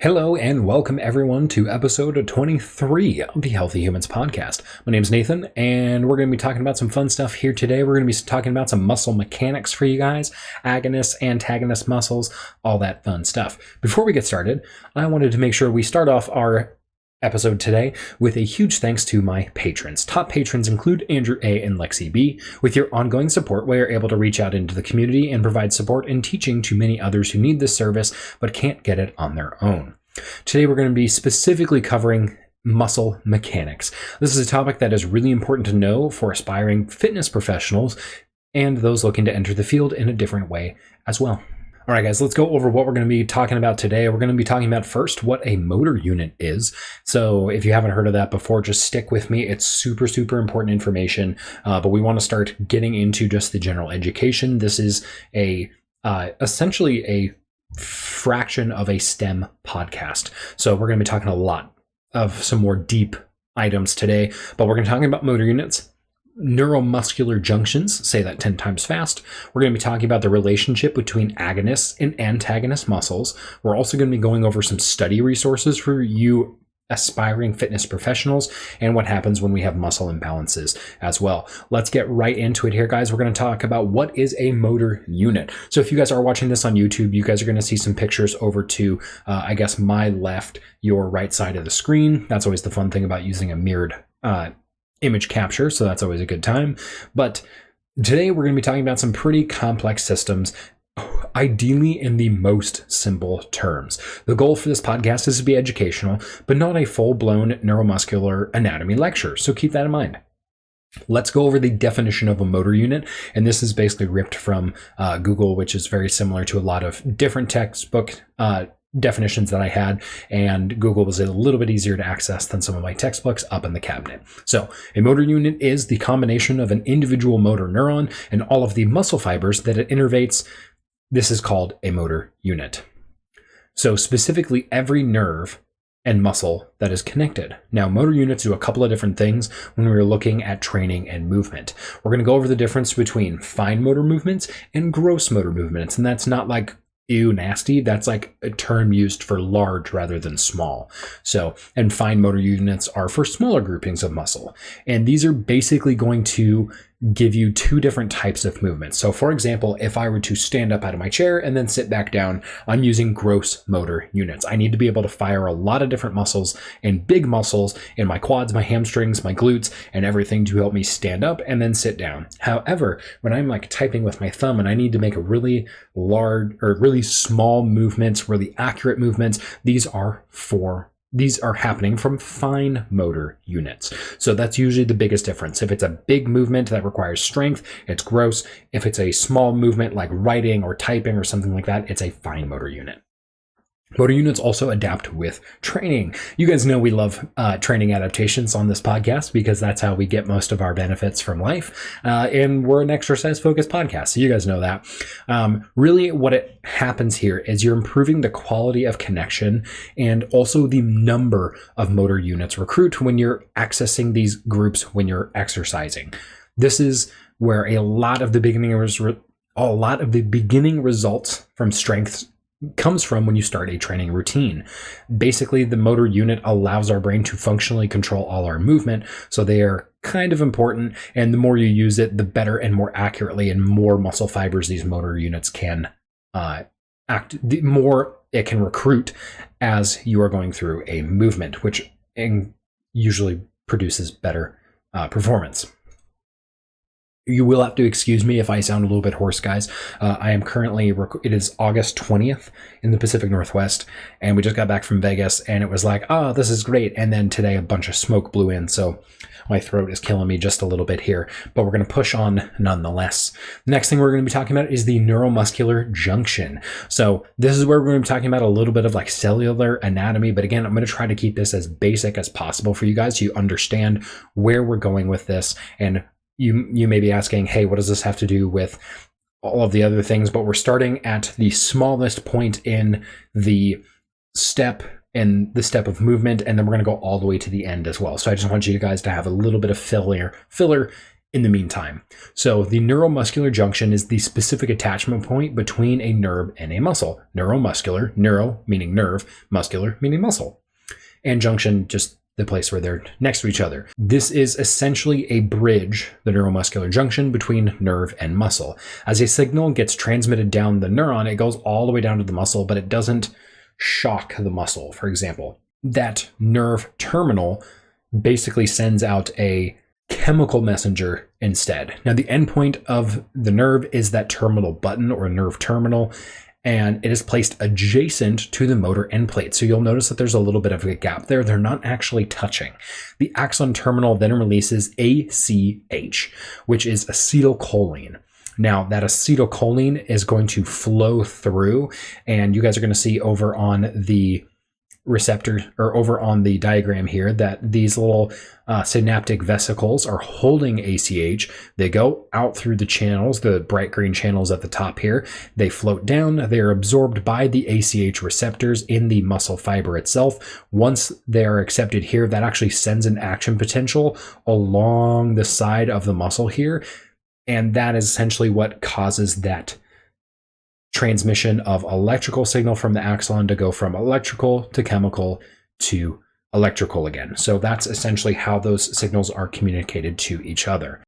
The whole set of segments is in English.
Hello and welcome everyone to episode 23 of the Healthy Humans podcast. My name is Nathan and we're going to be talking about some fun stuff here today. We're going to be talking about some muscle mechanics for you guys, agonists, antagonist muscles, all that fun stuff. Before we get started, I wanted to make sure we start off our episode today with a huge thanks to my patrons. Top patrons include Andrew A. and Lexi B. With your ongoing support, we are able to reach out into the community and provide support and teaching to many others who need this service but can't get it on their own. Today we're going to be specifically covering muscle mechanics. This is a topic that is really important to know for aspiring fitness professionals and those looking to enter the field in a different way as well. All right, guys, let's go over what we're going to be talking about today. We're going to be talking about first what a motor unit is. So if you haven't heard of that before, just stick with me. It's super important information, but we want to start getting into just the general education. This is essentially a fraction of a STEM podcast. So we're going to be talking a lot of some more deep items today, but we're going to be talking about motor units, neuromuscular junctions, say that 10 times fast. We're going to be talking about the relationship between agonists and antagonist muscles. We're also going to be going over some study resources for you aspiring fitness professionals and what happens when we have muscle imbalances as well. Let's get right into it here, guys. We're going to talk about what is a motor unit. So if you guys are watching this on YouTube, you guys are going to see some pictures over to, I guess, my left, your right side of the screen. That's always the fun thing about using a mirrored image capture, so that's always a good time. But today we're going to be talking about some pretty complex systems, ideally in the most simple terms. The goal for this podcast is to be educational, but not a full-blown neuromuscular anatomy lecture, so keep that in mind. Let's go over the definition of a motor unit, and this is basically ripped from Google, which is very similar to a lot of different textbook definitions that I had, and Google was a little bit easier to access than some of my textbooks up in the cabinet. So a motor unit is the combination of an individual motor neuron and all of the muscle fibers that it innervates. This is called a motor unit. So specifically every nerve and muscle that is connected. Now, motor units do a couple of different things when we're looking at training and movement. We're going to go over the difference between fine motor movements and gross motor movements, and that's not like ew, nasty. That's like a term used for large rather than small. So, and fine motor units are for smaller groupings of muscle. And these are basically going to give you two different types of movements. So for example, if I were to stand up out of my chair and then sit back down, I'm using gross motor units. I need to be able to fire a lot of different muscles and big muscles in my quads, my hamstrings, my glutes, and everything to help me stand up and then sit down. However, when I'm like typing with my thumb and I need to make a really large or really small movements, really accurate movements, these are happening from fine motor units. So that's usually the biggest difference. If it's a big movement that requires strength, it's gross. If it's a small movement like writing or typing or something like that, it's a fine motor unit. Motor units also adapt with training. You guys know we love training adaptations on this podcast because that's how we get most of our benefits from life. And we're an exercise-focused podcast, so you guys know that. Really what it happens here is you're improving the quality of connection and also the number of motor units recruit when you're accessing these groups when you're exercising. This is where a lot of the beginning results from strength comes from when you start a training routine. Basically, the motor unit allows our brain to functionally control all our movement, so they are kind of important, and the more you use it, the better and more accurately and more muscle fibers these motor units can act, the more it can recruit as you are going through a movement, which usually produces better performance. You will have to excuse me if I sound a little bit hoarse, guys. I am currently, it is August 20th in the Pacific Northwest, and we just got back from Vegas, and it was like, oh, this is great. And then today a bunch of smoke blew in, so my throat is killing me just a little bit here, but we're going to push on nonetheless. The next thing we're going to be talking about is the neuromuscular junction. So this is where we're going to be talking about a little bit of like cellular anatomy, but again, I'm going to try to keep this as basic as possible for you guys so you understand where we're going with this. And you may be asking, hey, what does this have to do with all of the other things? But we're starting at the smallest point in the step of movement, and then we're going to go all the way to the end as well. So I just want you guys to have a little bit of filler in the meantime. So the neuromuscular junction is the specific attachment point between a nerve and a muscle. Neuromuscular, neuro meaning nerve, muscular meaning muscle, and junction just the place where they're next to each other. This is essentially a bridge, the neuromuscular junction, between nerve and muscle. As a signal gets transmitted down the neuron, it goes all the way down to the muscle, but it doesn't shock the muscle. For example, that nerve terminal basically sends out a chemical messenger instead. Now, the endpoint of the nerve is that terminal button or nerve terminal, and it is placed adjacent to the motor end plate. So you'll notice that there's a little bit of a gap there. They're not actually touching. The axon terminal then releases ACH, which is acetylcholine. Now, that acetylcholine is going to flow through, and you guys are going to see over on the receptor or over on the diagram here that these little synaptic vesicles are holding ACH. They go out through the channels, the bright green channels at the top here. They float down. They are absorbed by the ACH receptors in the muscle fiber itself. Once they are accepted here, that actually sends an action potential along the side of the muscle here. And that is essentially what causes that transmission of electrical signal from the axon to go from electrical to chemical to electrical again. So that's essentially how those signals are communicated to each other.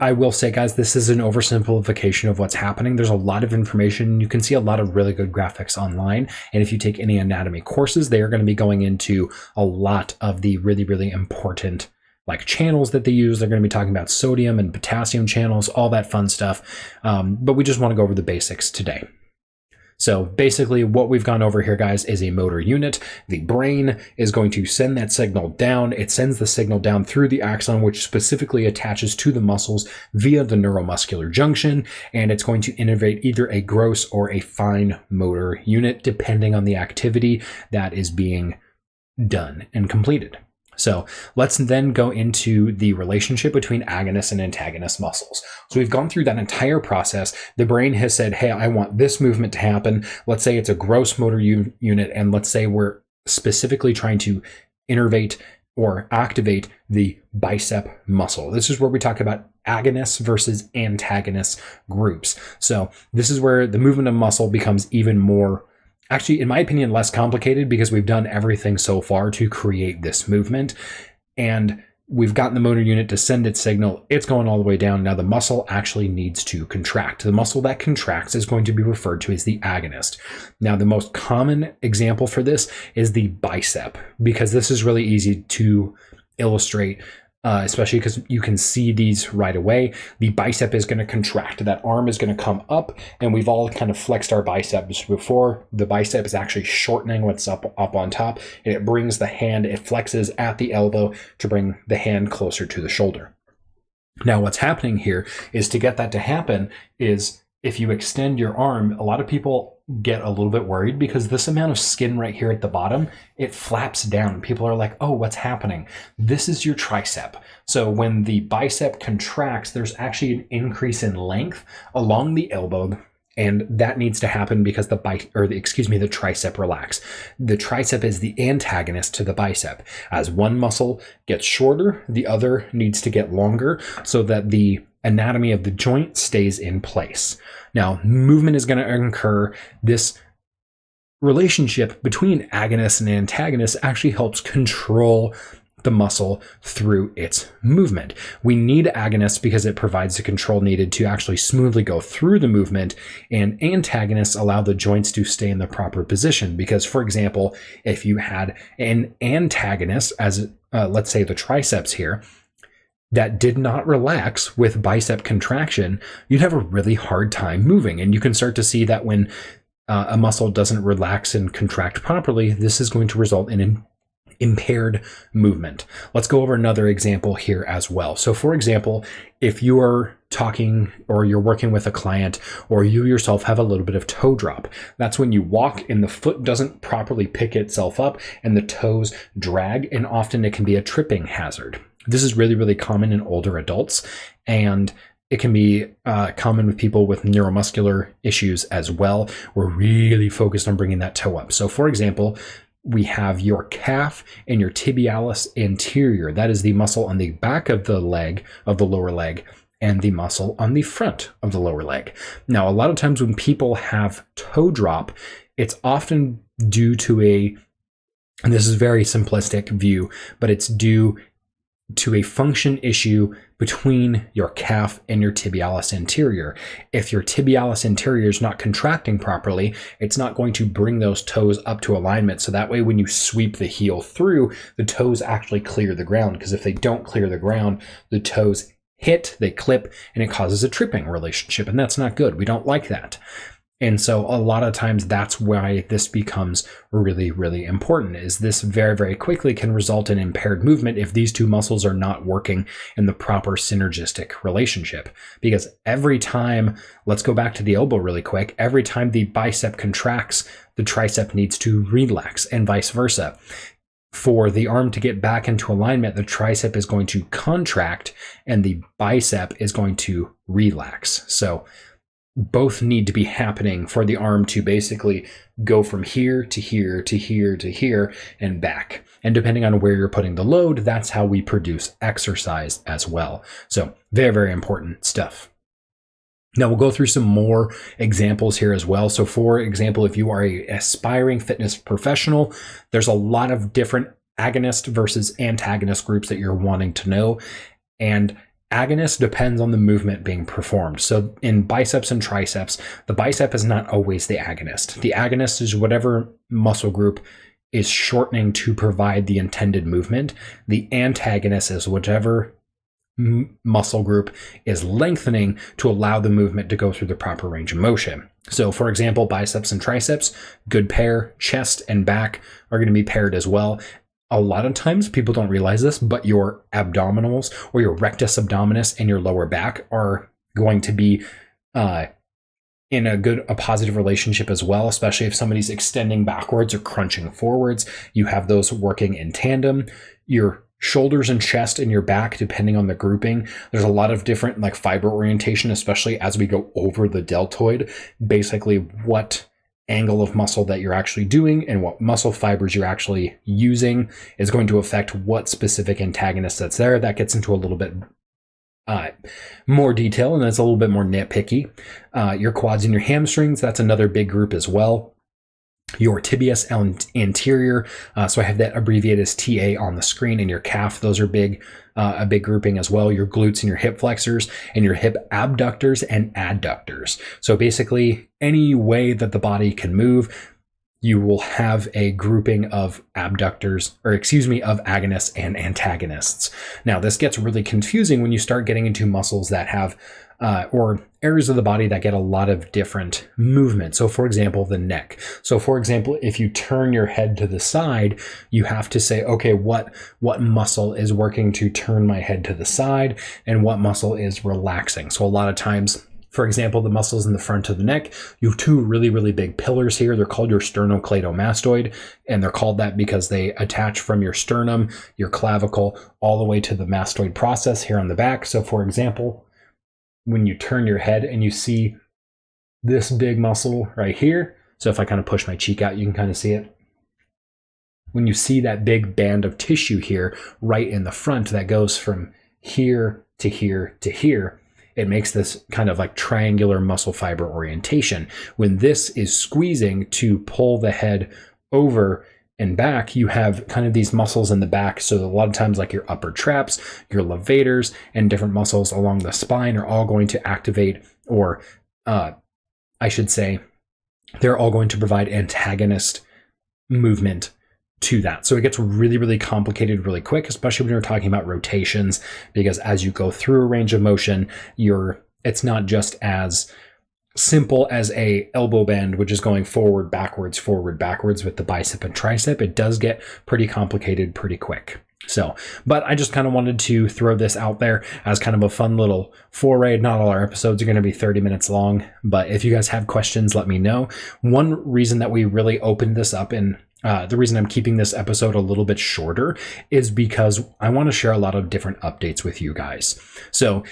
I will say, guys, this is an oversimplification of what's happening. There's a lot of information. You can see a lot of really good graphics online. And if you take any anatomy courses, they are going to be going into a lot of the really, really important like channels that they use. They're going to be talking about sodium and potassium channels, all that fun stuff. But we just want to go over the basics today. So basically what we've gone over here, guys, is a motor unit. The brain is going to send that signal down. It sends the signal down through the axon, which specifically attaches to the muscles via the neuromuscular junction. And it's going to innervate either a gross or a fine motor unit, depending on the activity that is being done and completed. So let's then go into the relationship between agonist and antagonist muscles. So we've gone through that entire process. The brain has said, hey, I want this movement to happen. Let's say it's a gross motor unit, and let's say we're specifically trying to innervate or activate the bicep muscle. This is where we talk about agonists versus antagonist groups. So this is where the movement of muscle becomes even more, actually, in my opinion, less complicated, because we've done everything so far to create this movement, and we've gotten the motor unit to send its signal. It's going all the way down. Now the muscle actually needs to contract. The muscle that contracts is going to be referred to as the agonist. Now, the most common example for this is the bicep, because this is really easy to illustrate, especially because you can see these right away. The bicep is going to contract. That arm is going to come up, and we've all kind of flexed our biceps before. The bicep is actually shortening what's up on top, and it brings the hand, it flexes at the elbow to bring the hand closer to the shoulder. Now, what's happening here is, to get that to happen is, if you extend your arm, a lot of people get a little bit worried because this amount of skin right here at the bottom, it flaps down. People are like, oh, what's happening? This is your tricep. So when the bicep contracts, there's actually an increase in length along the elbow, and that needs to happen because the tricep relax. The tricep is the antagonist to the bicep. As one muscle gets shorter, the other needs to get longer so that the anatomy of the joint stays in place. Now, movement is going to occur. This relationship between agonists and antagonists actually helps control the muscle through its movement. We need agonists because it provides the control needed to actually smoothly go through the movement, and antagonists allow the joints to stay in the proper position. Because, for example, if you had an antagonist, as let's say the triceps here, that did not relax with bicep contraction, you'd have a really hard time moving. And you can start to see that when a muscle doesn't relax and contract properly, this is going to result in an impaired movement. Let's go over another example here as well. So, for example, if you are talking or you're working with a client, or you yourself have a little bit of toe drop, that's when you walk and the foot doesn't properly pick itself up and the toes drag, and often it can be a tripping hazard. This is really, really common in older adults, and it can be common with people with neuromuscular issues as well. We're really focused on bringing that toe up. So, for example, we have your calf and your tibialis anterior. That is the muscle on the back of the leg, of the lower leg, and the muscle on the front of the lower leg. Now, a lot of times when people have toe drop, it's often due to and this is a very simplistic view, but it's due to a function issue between your calf and your tibialis anterior. If your tibialis anterior is not contracting properly, it's not going to bring those toes up to alignment. So that way, when you sweep the heel through, the toes actually clear the ground. Because if they don't clear the ground, the toes hit, they clip, and it causes a tripping relationship. And that's not good. We don't like that. And so a lot of times that's why this becomes really, really important, is this very, very quickly can result in impaired movement if these two muscles are not working in the proper synergistic relationship. Because every time, let's go back to the elbow really quick, every time the bicep contracts, the tricep needs to relax, and vice versa. For the arm to get back into alignment, the tricep is going to contract and the bicep is going to relax. So both need to be happening for the arm to basically go from here to here to here to here and back. And depending on where you're putting the load, that's how we produce exercise as well. So very, very important stuff. Now we'll go through some more examples here as well. So for example, if you are an aspiring fitness professional, there's a lot of different agonist versus antagonist groups that you're wanting to know. And agonist depends on the movement being performed. So in biceps and triceps, the bicep is not always the agonist. The agonist is whatever muscle group is shortening to provide the intended movement. The antagonist is whatever muscle group is lengthening to allow the movement to go through the proper range of motion. So for example, biceps and triceps, good pair. Chest and back are going to be paired as well. A lot of times people don't realize this, but your abdominals or your rectus abdominis and your lower back are going to be in a positive relationship as well, especially if somebody's extending backwards or crunching forwards. You have those working in tandem. Your shoulders and chest and your back, depending on the grouping, there's a lot of different like fiber orientation, especially as we go over the deltoid, basically what angle of muscle that you're actually doing and what muscle fibers you're actually using is going to affect what specific antagonist that's there. That gets into a little bit more detail, and that's a little bit more nitpicky. Your quads and your hamstrings, that's another big group as well. Your tibialis anterior, so I have that abbreviated as TA on the screen, and your calf, those are a big grouping as well. Your glutes and your hip flexors, and your hip abductors and adductors. So basically any way that the body can move, you will have a grouping of agonists and antagonists. Now this gets really confusing when you start getting into muscles that have or areas of the body that get a lot of different movement. So for example, the neck. So for example, if you turn your head to the side, you have to say, okay, what muscle is working to turn my head to the side and what muscle is relaxing? So a lot of times, for example, the muscles in the front of the neck, you have two really, really big pillars here. They're called your sternocleidomastoid, and they're called that because they attach from your sternum, your clavicle, all the way to the mastoid process here on the back. So for example, when you turn your head and you see this big muscle right here, so if I kind of push my cheek out, you can kind of see it. When you see that big band of tissue here right in the front that goes from here to here to here, it makes this kind of like triangular muscle fiber orientation. When this is squeezing to pull the head over and back, you have kind of these muscles in the back. So a lot of times like your upper traps, your levators, and different muscles along the spine are all going to activate, or I should say, they're all going to provide antagonist movement to that. So it gets really, really complicated really quick, especially when you're talking about rotations, because as you go through a range of motion, it's not just as simple as a elbow bend, which is going forward, backwards with the bicep and tricep. It does get pretty complicated pretty quick. So, but I just kind of wanted to throw this out there as kind of a fun little foray. Not all our episodes are going to be 30 minutes long, but if you guys have questions, let me know. One reason that we really opened this up, and the reason I'm keeping this episode a little bit shorter, is because I want to share a lot of different updates with you guys. So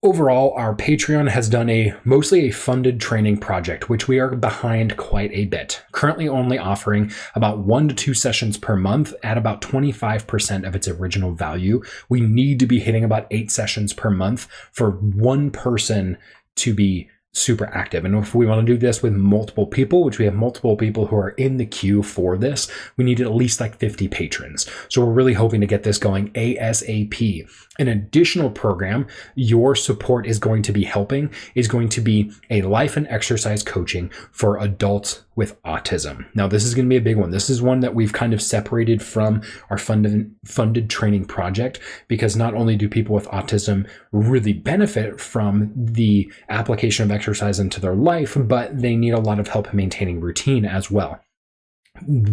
Overall, our Patreon has done mostly a funded training project, which we are behind quite a bit. Currently only offering about 1 to 2 sessions per month at about 25% of its original value. We need to be hitting about 8 sessions per month for one person to be super active. And if we want to do this with multiple people, which we have multiple people who are in the queue for this, we need at least like 50 patrons. So we're really hoping to get this going ASAP. An additional program your support is going to be helping is going to be a life and exercise coaching for adults with autism. Now, this is going to be a big one. This is one that we've kind of separated from our funded training project, because not only do people with autism really benefit from the application of exercise into their life, but they need a lot of help maintaining routine as well.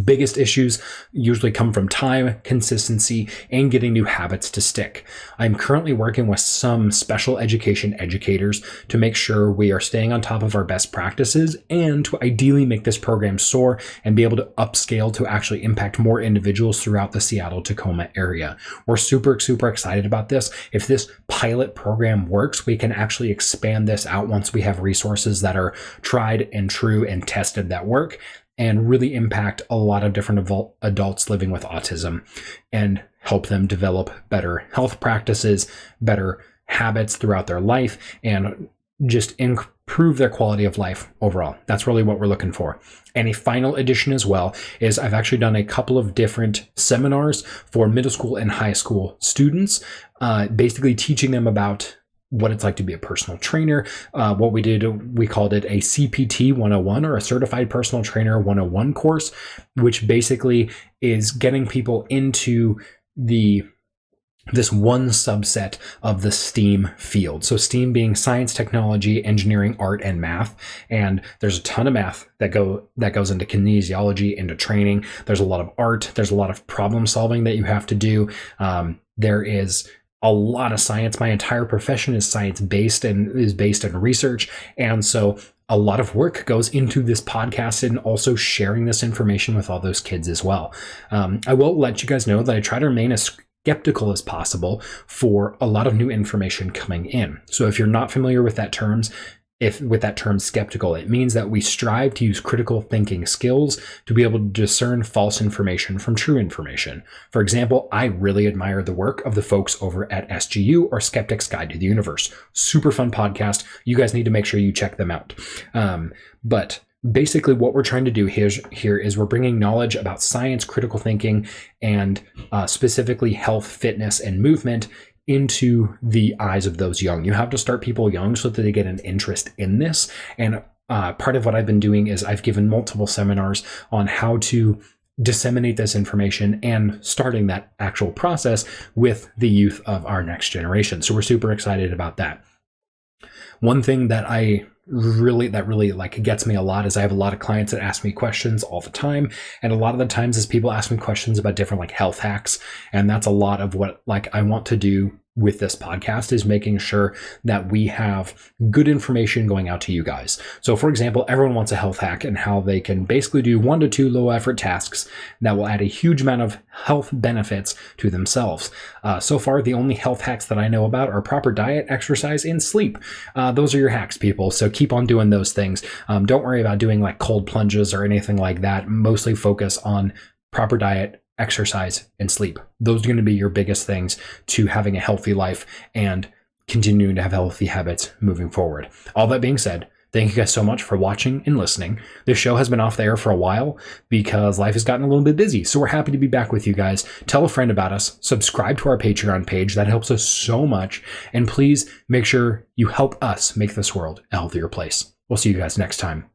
Biggest issues usually come from time, consistency, and getting new habits to stick. I'm currently working with some special education educators to make sure we are staying on top of our best practices and to ideally make this program soar and be able to upscale to actually impact more individuals throughout the Seattle-Tacoma area. We're super excited about this. If this pilot program works, we can actually expand this out once we have resources that are tried and true and tested that work, and really impact a lot of different adults living with autism and help them develop better health practices, better habits throughout their life, and just improve their quality of life overall. That's really what we're looking for. And a final addition as well is I've actually done a couple of different seminars for middle school and high school students, basically teaching them about what it's like to be a personal trainer. What we did, we called it a CPT 101, or a Certified Personal Trainer 101 course, which basically is getting people into this one subset of the STEAM field. So STEAM being science, technology, engineering, art, and math. And there's a ton of math that goes into kinesiology, into training. There's a lot of art. There's a lot of problem solving that you have to do. There is a lot of science. My entire profession is science-based and is based in research. And so a lot of work goes into this podcast and also sharing this information with all those kids as well. I will let you guys know that I try to remain as skeptical as possible for a lot of new information coming in. So if you're not familiar with that term skeptical, it means that we strive to use critical thinking skills to be able to discern false information from true information. For example, I really admire the work of the folks over at SGU, or Skeptic's Guide to the Universe. Super fun podcast. You guys need to make sure you check them out. But basically what we're trying to do here is we're bringing knowledge about science, critical thinking, and specifically health, fitness, and movement into the eyes of those young. You have to start people young so that they get an interest in this. And part of what I've been doing is I've given multiple seminars on how to disseminate this information and starting that actual process with the youth of our next generation. So we're super excited about that. One thing that really like gets me a lot is I have a lot of clients that ask me questions all the time, and a lot of the times is people ask me questions about different like health hacks, and that's a lot of what like I want to do with this podcast, is making sure that we have good information going out to you guys. So for example, everyone wants a health hack and how they can basically do 1 to 2 low effort tasks that will add a huge amount of health benefits to themselves. So far, the only health hacks that I know about are proper diet, exercise, and sleep. Those are your hacks, people. So keep on doing those things. Don't worry about doing like cold plunges or anything like that. Mostly focus on proper diet, exercise, and sleep. Those are going to be your biggest things to having a healthy life and continuing to have healthy habits moving forward. All that being said, thank you guys so much for watching and listening. This show has been off the air for a while because life has gotten a little bit busy. So we're happy to be back with you guys. Tell a friend about us. Subscribe to our Patreon page. That helps us so much. And please make sure you help us make this world a healthier place. We'll see you guys next time.